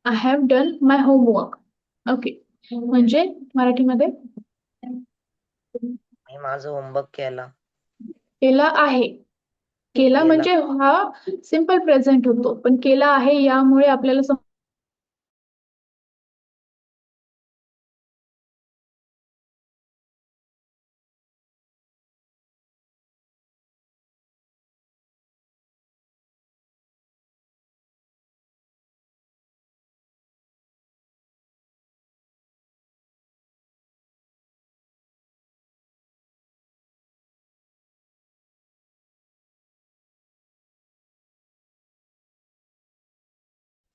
I have done my homework. Okay. म्हणजे मराठीमध्ये मी माझं होमवर्क केला. केला आहे. केला केला. म्हणजे हा सिंपल प्रेझेंट होतो, पण केला आहे यामुळे आपल्याला